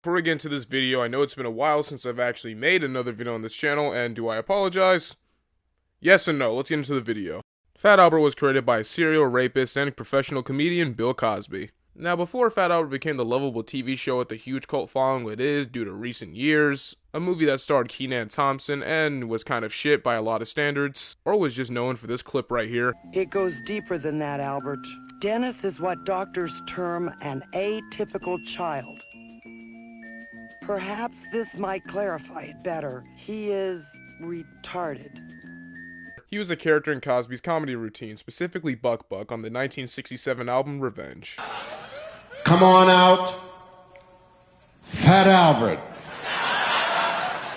Before we get into this video, I know it's been a while since I've actually made another video on this channel, and do I apologize? Yes and no, let's get into the video. Fat Albert was created by serial rapist and professional comedian Bill Cosby. Now, before Fat Albert became the lovable TV show with the huge cult following it is due to recent years, a movie that starred Kenan Thompson and was kind of shit by a lot of standards, or was just known for this clip right here. It goes deeper than that, Albert. Dennis is what doctors term an atypical child. Perhaps this might clarify it better. He is retarded. He was a character in Cosby's comedy routine, specifically Buck Buck, on the 1967 album Revenge. Come on out, Fat Albert.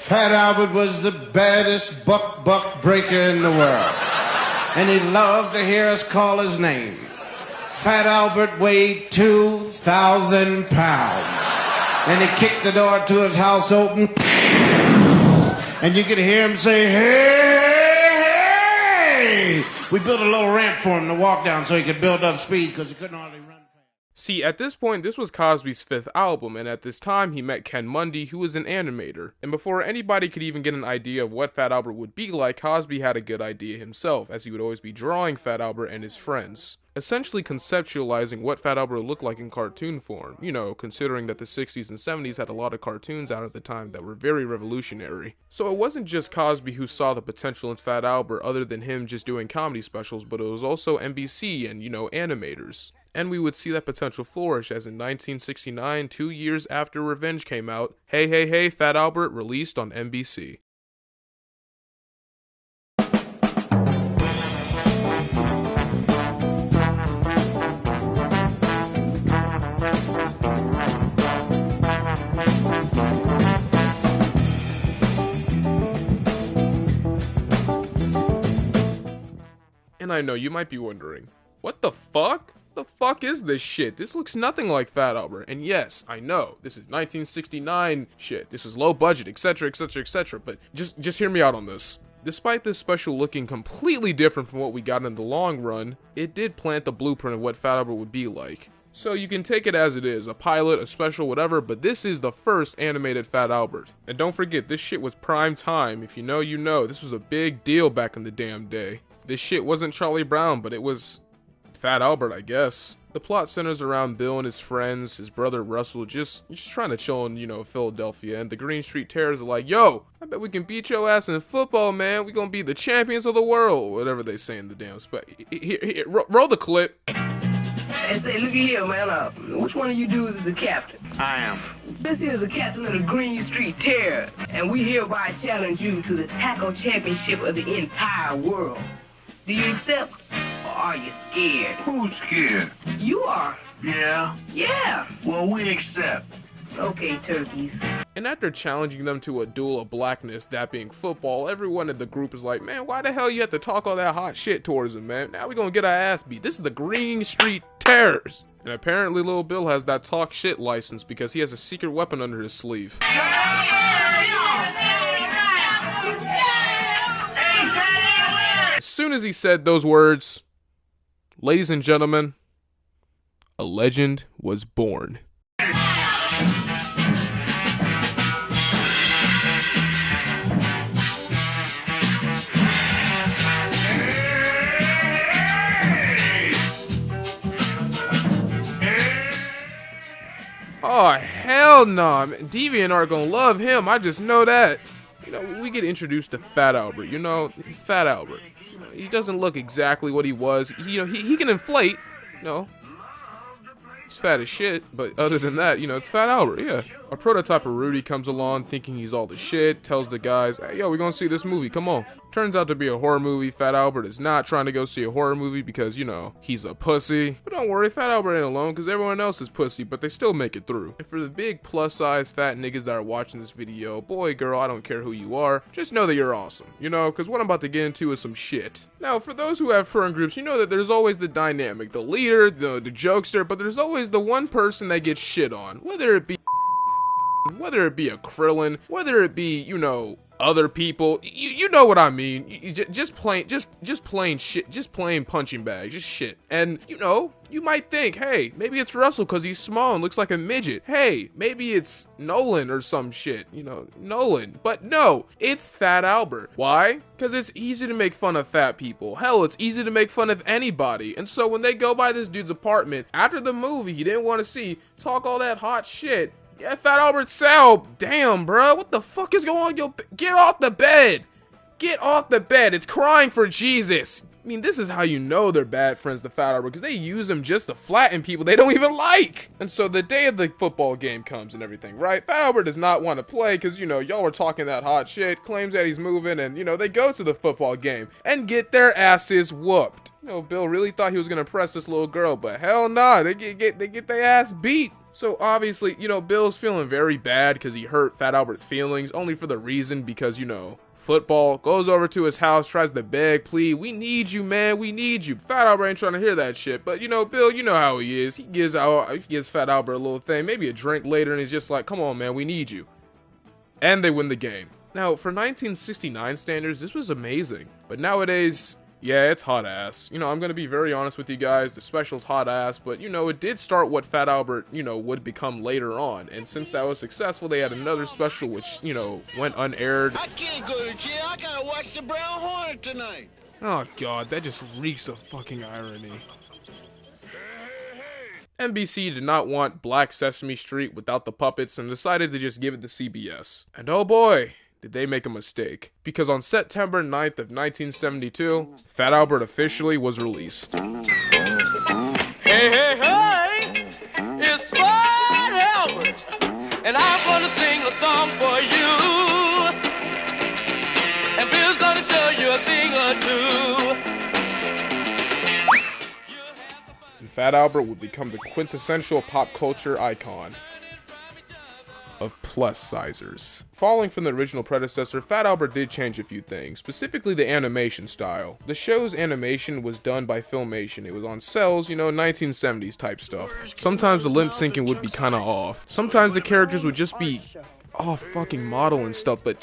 Fat Albert was the baddest buck breaker in the world. And he loved to hear us call his name. Fat Albert weighed 2,000 pounds. And he kicked the door to his house open. And you could hear him say, hey, hey! We built a little ramp for him to walk down so he could build up speed because he couldn't hardly run. See, at this point, this was Cosby's 5th album, and at this time, he met Ken Mundy, who was an animator. And before anybody could even get an idea of what Fat Albert would be like, Cosby had a good idea himself, as he would always be drawing Fat Albert and his friends. Essentially conceptualizing what Fat Albert looked like in cartoon form, you know, considering that the 60s and 70s had a lot of cartoons out at the time that were very revolutionary. So it wasn't just Cosby who saw the potential in Fat Albert other than him just doing comedy specials, but it was also NBC and, you know, animators. And we would see that potential flourish as in 1969, 2 years after Revenge came out, Hey Hey Hey, Fat Albert released on NBC. And I know you might be wondering, what the fuck? The fuck is this shit? This looks nothing like Fat Albert. And yes, I know, this is 1969 shit. This was low budget, etc, etc, etc. But just hear me out on this. Despite this special looking completely different from what we got in the long run, it did plant the blueprint of what Fat Albert would be like. So you can take it as it is, a pilot, a special, whatever, but this is the first animated Fat Albert. And don't forget, this shit was prime time. If you know, you know. This was a big deal back in the damn day. This shit wasn't Charlie Brown, but it was Fat Albert, I guess. The plot centers around Bill and his friends, his brother Russell, just trying to chill in, you know, Philadelphia, and the Green Street Terrors are like, yo, I bet we can beat your ass in football, man. We gonna be the champions of the world, whatever they say in the damn spec. Here, roll the clip. And say, look here, man, which one of you dudes is the captain? I am. This here is the captain of the Green Street Terrors, and we hereby challenge you to the tackle championship of the entire world. Do you accept, or are you scared? Who's scared? You are. Yeah? Yeah. Well, we accept. Okay, turkeys. And after challenging them to a duel of blackness, that being football, everyone in the group is like, man, why the hell you have to talk all that hot shit towards him, man? Now we gonna get our ass beat. This is the Green Street Terrors. And apparently Lil Bill has that talk shit license because he has a secret weapon under his sleeve. As soon as he said those words, ladies and gentlemen, a legend was born. Oh, hell no. Deviant are gonna love him. I just know that. You know, we get introduced to Fat Albert. You know, Fat Albert. You know, he doesn't look exactly what he was. He can inflate. You know, he's fat as shit. But other than that, you know, it's Fat Albert. Yeah. A prototype of Rudy comes along thinking he's all the shit. Tells the guys, hey, yo, we're gonna see this movie. Come on. Turns out to be a horror movie. Fat Albert is not trying to go see a horror movie because, you know, he's a pussy. But don't worry, Fat Albert ain't alone because everyone else is pussy, but they still make it through. And for the big plus-size fat niggas that are watching this video, boy, girl, I don't care who you are, just know that you're awesome, you know, because what I'm about to get into is some shit. Now, for those who have friend groups, you know that there's always the dynamic, the leader, the jokester, but there's always the one person that gets shit on, whether it be a Krillin, whether it be, you know, other people. You know what I mean. Just plain shit, just plain punching bag, just shit. And you know, you might think, hey, maybe it's Russell because he's small and looks like a midget. Hey, maybe it's Nolan or some shit, you know, Nolan. But no, it's Fat Albert. Why? Because it's easy to make fun of fat people. Hell, it's easy to make fun of anybody. And so when they go by this dude's apartment after the movie he didn't want to see, talk all that hot shit. Yeah, Fat Albert's cell. Damn, bro. What the fuck is going on? Get off the bed. Get off the bed. It's crying for Jesus. I mean, this is how you know they're bad friends to Fat Albert, because they use him just to flatten people they don't even like. And so the day of the football game comes and everything, right? Fat Albert does not want to play because, you know, y'all were talking that hot shit, claims that he's moving, and, you know, they go to the football game and get their asses whooped. You know, Bill really thought he was going to impress this little girl, but hell nah, they get their ass beat. So obviously, you know, Bill's feeling very bad because he hurt Fat Albert's feelings, only for the reason because, you know, football, goes over to his house, tries to beg, plead, we need you, man, we need you. Fat Albert ain't trying to hear that shit, but you know, Bill, you know how he is. He gives Fat Albert a little thing, maybe a drink later, and he's just like, come on, man, we need you. And they win the game. Now, for 1969 standards, this was amazing, but nowadays, yeah, it's hot ass. You know, I'm gonna be very honest with you guys, the special's hot ass, but you know, it did start what Fat Albert, you know, would become later on, and since that was successful, they had another special which, you know, went unaired. I can't go to jail, I gotta watch the Brown Hornet tonight. Oh god, that just reeks of fucking irony. NBC did not want Black Sesame Street without the puppets and decided to just give it to CBS. And oh boy, did they make a mistake. Because on September 9th of 1972, Fat Albert officially was released. Hey, hey, hey! It's Fat Albert! And I'm gonna sing a song for you. And Bill's gonna show you a thing or two. And Fat Albert would become the quintessential pop culture icon of plus-sizers. Following from the original predecessor, Fat Albert did change a few things, specifically the animation style. The show's animation was done by Filmation. It was on cells, you know, 1970s type stuff. Sometimes the lip syncing would be kinda off. Sometimes the characters would just be off fucking model and stuff, but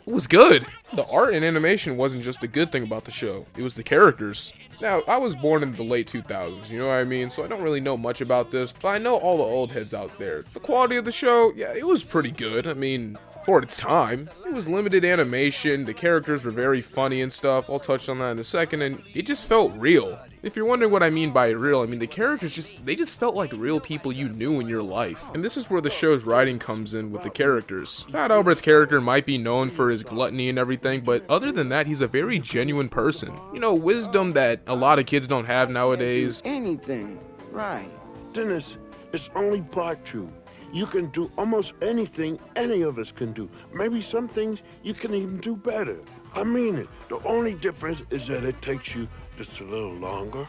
it was good. The art and animation wasn't just a good thing about the show, it was the characters. Now, I was born in the late 2000s, you know what I mean? So I don't really know much about this, but I know all the old heads out there. The quality of the show, yeah, it was pretty good. I mean, for its time. It was limited animation, the characters were very funny and stuff, I'll touch on that in a second, and it just felt real. If you're wondering what I mean by real, I mean the characters they just felt like real people you knew in your life. And this is where the show's writing comes in with the characters. Fat Albert's character might be known for his gluttony and everything, but other than that, he's a very genuine person. You know, wisdom that a lot of kids don't have nowadays. Anything, right. Dennis, it's only part true. You can do almost anything any of us can do. Maybe some things you can even do better. I mean it. The only difference is that it takes you just a little longer.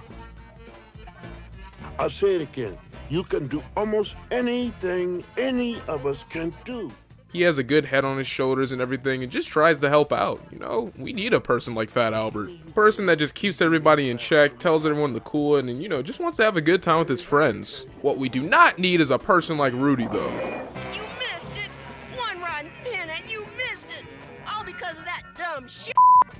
I'll say it again. You can do almost anything any of us can do. He has a good head on his shoulders and everything and just tries to help out. You know, we need a person like Fat Albert. A person that just keeps everybody in check, tells everyone to cool it, and, you know, just wants to have a good time with his friends. What we do not need is a person like Rudy, though. You missed it! One rotten pin and you missed it! All because of that dumb shit!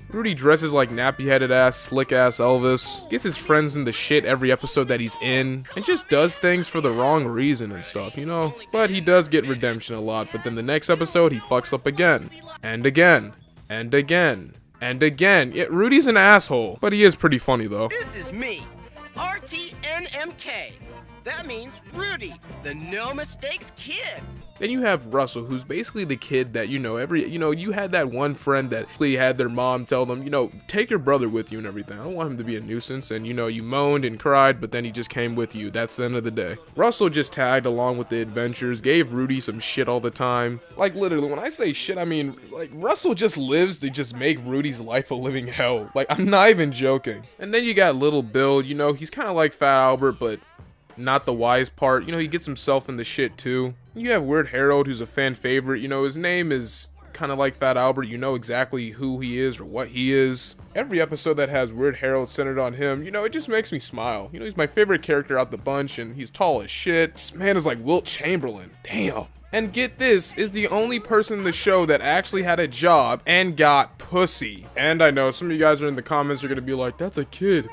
Rudy dresses like nappy-headed ass, slick-ass Elvis, gets his friends into shit every episode that he's in, and just does things for the wrong reason and stuff, you know? But he does get redemption a lot, but then the next episode, he fucks up again. And again. And again. And again. Yet Rudy's an asshole, but he is pretty funny, though. This is me, RTNMK. That means Rudy, the no mistakes kid. Then you have Russell, who's basically the kid that, you know, you had that one friend that had their mom tell them, you know, take your brother with you and everything. I don't want him to be a nuisance. And, you know, you moaned and cried, but then he just came with you. That's the end of the day. Russell just tagged along with the adventures, gave Rudy some shit all the time. Like, literally, when I say shit, I mean, like, Russell just lives to just make Rudy's life a living hell. Like, I'm not even joking. And then you got little Bill, you know, he's kind of like Fat Albert, but not the wise part. You know, he gets himself in the shit too. You have Weird Harold, who's a fan favorite. You know, his name is kind of like Fat Albert. You know exactly who he is or what he is. Every episode that has Weird Harold centered on him, you know, it just makes me smile. You know, he's my favorite character out the bunch, and he's tall as shit. This man is like Wilt Chamberlain. Damn. And get this, is the only person in the show that actually had a job and got pussy. And I know some of you guys are in the comments are gonna be like, that's a kid,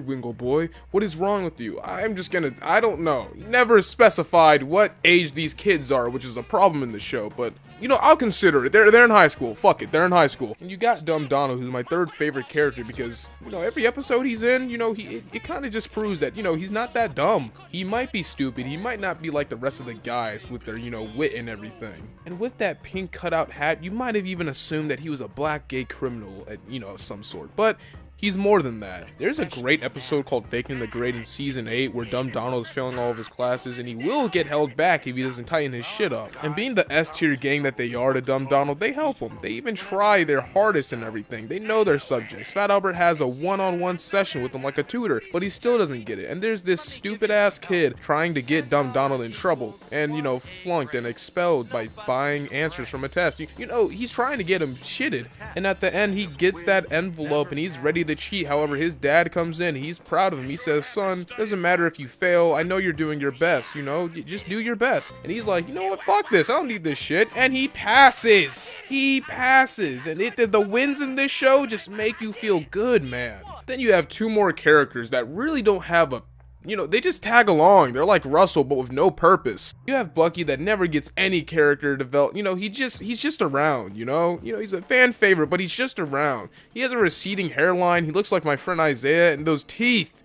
Wingle boy. What is wrong with you? I don't know. Never specified what age these kids are, which is a problem in the show, but you know, I'll consider it. They're in high school. Fuck it, they're in high school. And you got Dumb Donald, who's my third favorite character because, you know, every episode he's in, you know, it kind of just proves that, you know, he's not that dumb. He might be stupid. He might not be like the rest of the guys with their, you know, wit and everything. And with that pink cutout hat, you might have even assumed that he was a black gay criminal, you know, of some sort. But he's more than that. There's a great episode called Faking the Grade in Season 8 where Dumb Donald is failing all of his classes and he will get held back if he doesn't tighten his shit up. And being the S-tier gang that they are to Dumb Donald, they help him. They even try their hardest and everything. They know their subjects. Fat Albert has a one-on-one session with him like a tutor, but he still doesn't get it. And there's this stupid-ass kid trying to get Dumb Donald in trouble and, you know, flunked and expelled by buying answers from a test. You know, he's trying to get him shitted. And at the end, he gets that envelope and he's ready to cheat. However, his dad comes in, he's proud of him. He says, son, doesn't matter if you fail, I know you're doing your best, you know, just do your best. And he's like, you know what, fuck this, I don't need this shit. And he passes. And the wins in this show just make you feel good, man. Then you have two more characters that really don't have a, you know, they just tag along. They're like Russell, but with no purpose. You have Bucky that never gets any character developed. You know, he's just around, you know? You know, he's a fan favorite, but he's just around. He has a receding hairline. He looks like my friend Isaiah, and those teeth.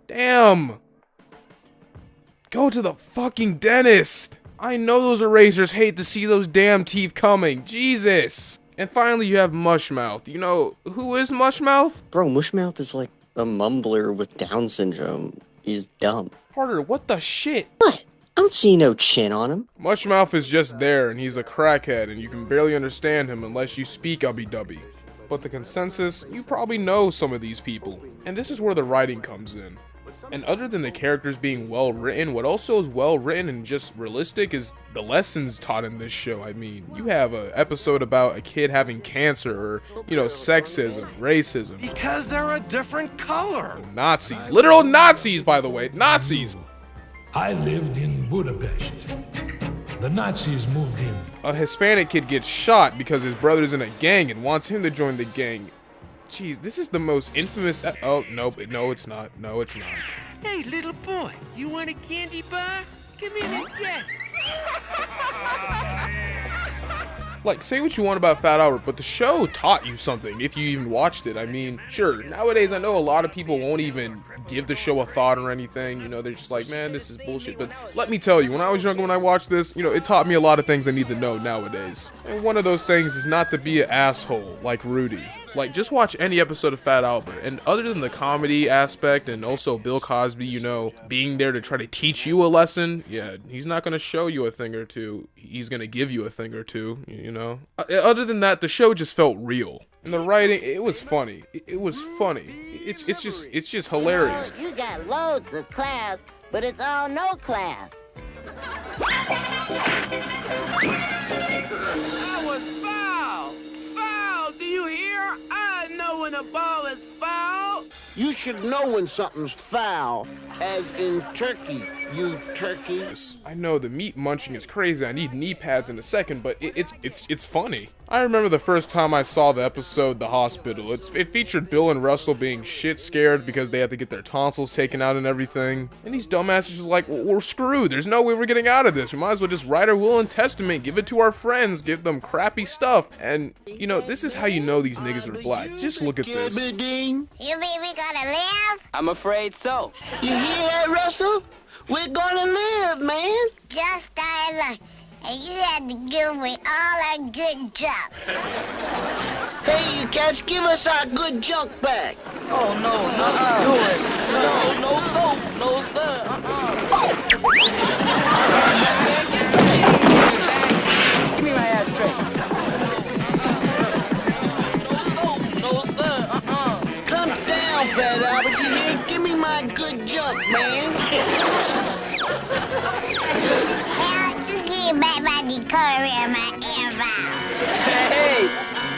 Damn. Go to the fucking dentist. I know those erasers hate to see those damn teeth coming. Jesus. And finally, you have Mushmouth. You know, who is Mushmouth? Bro, Mushmouth is like a mumbler with Down syndrome. He's dumb. Carter, what the shit? What? I don't see no chin on him. Mushmouth is just there, and he's a crackhead, and you can barely understand him unless you speak ubby-dubby. But the consensus, you probably know some of these people. And this is where the writing comes in. And other than the characters being well written, what also is well written and just realistic is the lessons taught in this show. I mean, you have an episode about a kid having cancer or, you know, sexism, racism. Because they're a different color. Nazis. Literal Nazis, by the way. Nazis. I lived in Budapest. The Nazis moved in. A Hispanic kid gets shot because his brother's in a gang and wants him to join the gang. Jeez, this is the most infamous oh, nope, no it's not. No, it's not. Hey, little boy, you want a candy bar? Come in and get it. Like, say what you want about Fat Albert, but the show taught you something if you even watched it. I mean, sure, nowadays I know a lot of people won't even give the show a thought or anything. You know, they're just like, man, this is bullshit. But let me tell you, when I was younger, when I watched this, you know, it taught me a lot of things I need to know nowadays. And one of those things is not to be an asshole like Rudy. Like, just watch any episode of Fat Albert, and other than the comedy aspect and also Bill Cosby, you know, being there to try to teach you a lesson, yeah, he's not going to show you a thing or two, he's going to give you a thing or two, you know. Other than that, the show just felt real. And the writing, it was funny. It was funny. It's just hilarious. You got loads of class, but it's all no class. That was foul! Foul! Do you hear? I know when a ball is foul! You should know when something's foul, as in turkey, you turkey. I know the meat munching is crazy. I need knee pads in a second, but it's funny. I remember the first time I saw the episode The Hospital. It featured Bill and Russell being shit scared because they had to get their tonsils taken out and everything. And these dumbasses just like, well, we're screwed. There's no way we're getting out of this. We might as well just write our will and testament, give it to our friends, give them crappy stuff. And, you know, this is how you know these niggas are black. Just look at this. You mean we gonna live? I'm afraid so. You hear that, Russell? We're gonna live, man. Just our luck. And you had to give me all our good junk. Hey, you cats, give us our good junk back. Oh, no, do it. No soap, no sir. Give me my ashtray. No soap, no sir. Come down, Fat Albert. You hear? Give me my good junk, man. Back my decoder and my air valve.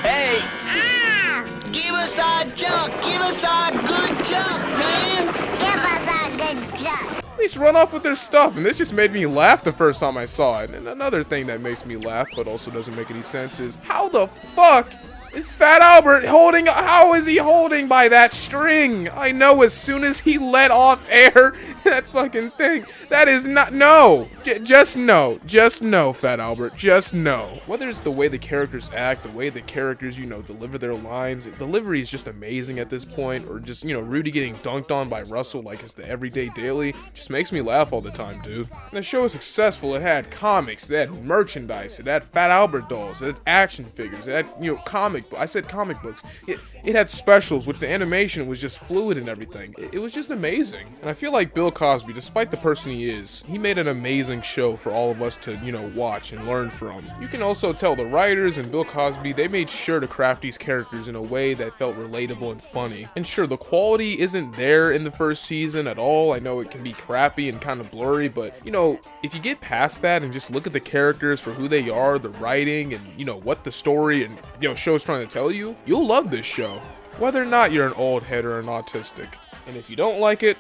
Hey! Ah! Give us our junk! Give us our good junk, man! Give us our good junk. they just run off with their stuff, and this just made me laugh the first time I saw it. And another thing that makes me laugh, but also doesn't make any sense, is how the fuck is Fat Albert holding? How is he holding by that string? I know as soon as he let off air, that fucking thing, that is not, no. Just no, Fat Albert, just no. Whether it's the way the characters act, the way the characters, you know, deliver their lines, delivery is just amazing at this point, or just, you know, Rudy getting dunked on by Russell like it's the everyday daily, just makes me laugh all the time, dude. And the show was successful. It had comics, it had merchandise, it had Fat Albert dolls, it had action figures, it had, you know, comic books. It had specials, with the animation was just fluid and everything. It was just amazing. And I feel like Bill Cosby, despite the person he is, he made an amazing show for all of us to, you know, watch and learn from. You can also tell the writers and Bill Cosby, they made sure to craft these characters in a way that felt relatable and funny. And sure, the quality isn't there in the first season at all. I know it can be crappy and kind of blurry, but, you know, if you get past that and just look at the characters for who they are, the writing, and, you know, what the story and, you know, show's trying to tell you, you'll love this show. Whether or not you're an old head or an autistic. And if you don't like it,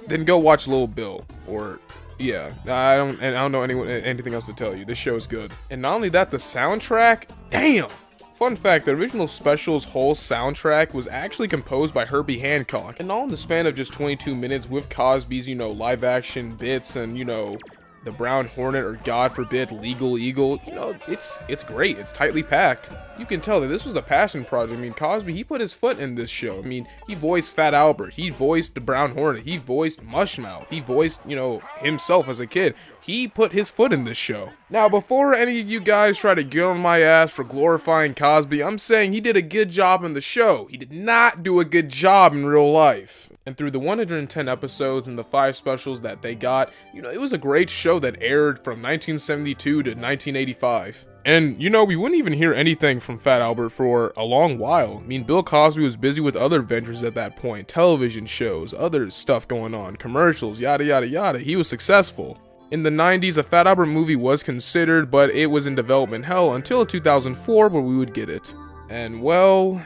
then go watch Lil Bill. Or, yeah, I don't know anything else to tell you. This show is good. And not only that, the soundtrack, damn! Fun fact, the original special's whole soundtrack was actually composed by Herbie Hancock. And all in the span of just 22 minutes with Cosby's, you know, live action bits and, you know, the Brown Hornet, or God forbid, Legal Eagle, you know, it's great. It's tightly packed. You can tell that this was a passion project. I mean, Cosby, he put his foot in this show. I mean, he voiced Fat Albert, he voiced the Brown Hornet, he voiced Mushmouth, he voiced, you know, himself as a kid. He put his foot in this show. Now, before any of you guys try to get on my ass for glorifying Cosby, I'm saying he did a good job in the show. He did not do a good job in real life. And through the 110 episodes and the 5 specials that they got, you know, it was a great show that aired from 1972 to 1985. And, you know, we wouldn't even hear anything from Fat Albert for a long while. I mean, Bill Cosby was busy with other ventures at that point, television shows, other stuff going on, commercials, yada yada yada. He was successful. In the 90s, a Fat Albert movie was considered, but it was in development hell until 2004 where we would get it. And, well,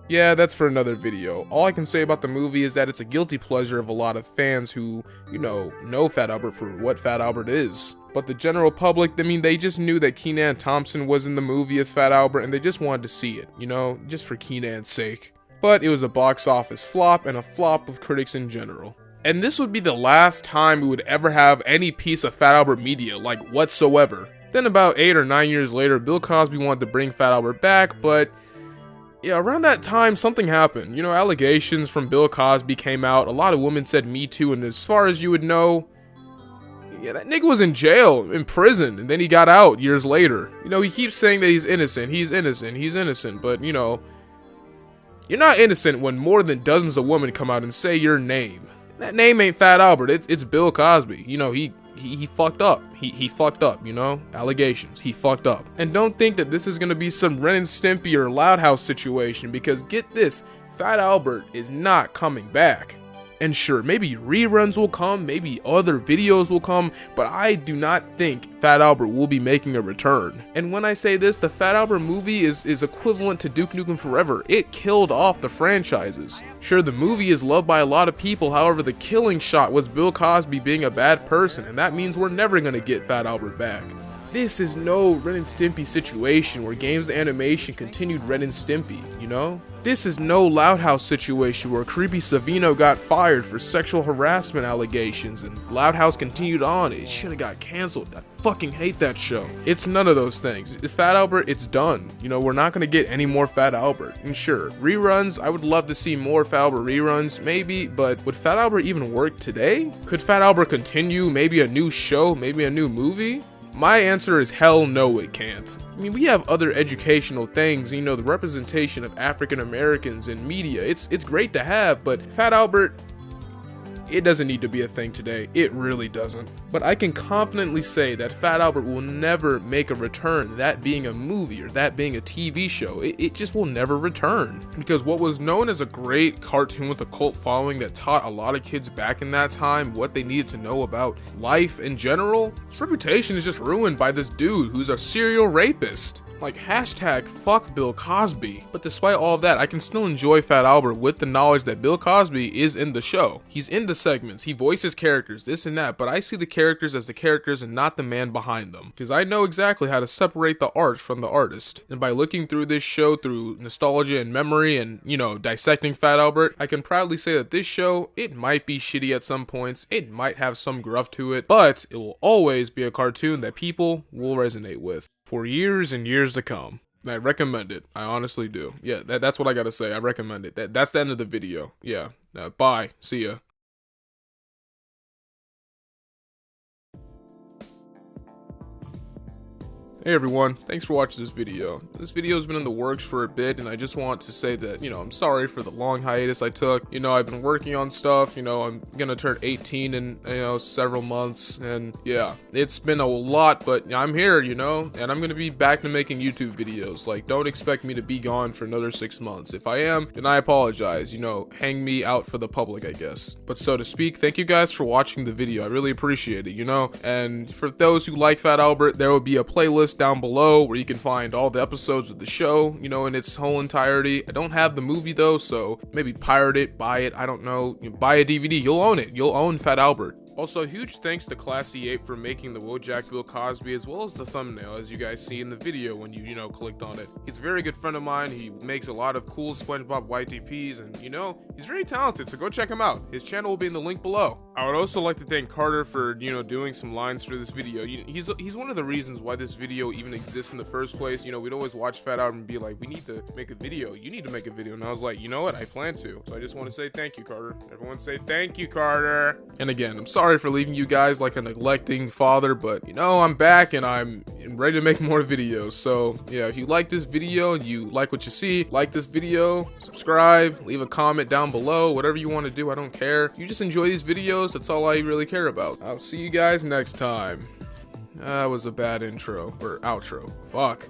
yeah, that's for another video. All I can say about the movie is that it's a guilty pleasure of a lot of fans who, you know Fat Albert for what Fat Albert is. But the general public, I mean, they just knew that Kenan Thompson was in the movie as Fat Albert, and they just wanted to see it, you know, just for Kenan's sake. But it was a box office flop, and a flop of critics in general. And this would be the last time we would ever have any piece of Fat Albert media, like whatsoever. Then about 8 or 9 years later, Bill Cosby wanted to bring Fat Albert back, but yeah, around that time, something happened. You know, allegations from Bill Cosby came out. A lot of women said Me Too, and as far as you would know, yeah, that nigga was in jail, in prison, and then he got out years later. You know, he keeps saying that he's innocent, but, you know, you're not innocent when more than dozens of women come out and say your name. That name ain't Fat Albert, it's Bill Cosby. You know, he fucked up. He fucked up, you know? Allegations. He fucked up. And don't think that this is gonna be some Ren and Stimpy or Loud House situation, because get this, Fat Albert is not coming back. And sure, maybe reruns will come, maybe other videos will come, but I do not think Fat Albert will be making a return. And when I say this, the Fat Albert movie is equivalent to Duke Nukem Forever. It killed off the franchises. Sure, the movie is loved by a lot of people, however, the killing shot was Bill Cosby being a bad person, and that means we're never gonna get Fat Albert back. This is no Ren and Stimpy situation where games animation continued Ren and Stimpy, you know? This is no Loud House situation where Creepy Savino got fired for sexual harassment allegations and Loud House continued on. It should've got canceled. I fucking hate that show. It's none of those things. It's Fat Albert, it's done. You know, we're not gonna get any more Fat Albert. And sure, reruns, I would love to see more Fat Albert reruns, maybe, but would Fat Albert even work today? Could Fat Albert continue? Maybe a new show? Maybe a new movie? My answer is hell no, it can't. I mean, we have other educational things, you know, the representation of African Americans in media. It's great to have, but Fat Albert, it doesn't need to be a thing today. It really doesn't. But I can confidently say that Fat Albert will never make a return, that being a movie or that being a TV show. It just will never return. Because what was known as a great cartoon with a cult following that taught a lot of kids back in that time what they needed to know about life in general, its reputation is just ruined by this dude who's a serial rapist. Like hashtag fuck Bill Cosby. But despite all of that, I can still enjoy Fat Albert with the knowledge that Bill Cosby is in the show. He's in the segments, he voices characters, this and that, but I see the characters as the characters and not the man behind them. Because I know exactly how to separate the art from the artist. And by looking through this show through nostalgia and memory and, you know, dissecting Fat Albert, I can proudly say that this show, it might be shitty at some points, it might have some gruff to it, but it will always be a cartoon that people will resonate with for years and years to come. I recommend it. I honestly do. Yeah, that's what I gotta say. I recommend it. That's the end of the video. Yeah. Bye. See ya. Hey everyone, thanks for watching this video. This video has been in the works for a bit, and I just want to say that, you know, I'm sorry for the long hiatus I took. You know, I've been working on stuff, you know, I'm gonna turn 18 in, you know, several months, and yeah, it's been a lot, but I'm here, you know, and I'm gonna be back to making YouTube videos. Like, don't expect me to be gone for another 6 months. If I am, then I apologize, you know, hang me out for the public, I guess. But so to speak, thank you guys for watching the video. I really appreciate it, you know, and for those who like Fat Albert, there will be a playlist down below where you can find all the episodes of the show, you know, in its whole entirety. I don't have the movie though, so maybe pirate it, buy it, I don't know, you know, buy a DVD, you'll own it, you'll own Fat Albert. Also, huge thanks to Classy 8 for making the Wojak Bill Cosby as well as the thumbnail, as you guys see in the video when you know, clicked on it. He's a very good friend of mine, he makes a lot of cool SpongeBob YTPs, and you know, he's very talented, so go check him out. His channel will be in the link below. I would also like to thank Carter for, you know, doing some lines for this video. He's one of the reasons why this video even exists in the first place. You know, we'd always watch Fat Albert and be like, we need to make a video, you need to make a video, and I was like, you know what, I plan to. So I just want to say thank you, Carter. Everyone say thank you, Carter. And again, I'm sorry for leaving you guys like a neglecting father, but you know, I'm back and I'm ready to make more videos. So yeah, if you like this video and you like what you see, like this video, subscribe, leave a comment down below, whatever you want to do, I don't care. If you just enjoy these videos, that's all I really care about. I'll see you guys next time. That was a bad intro or outro. Fuck.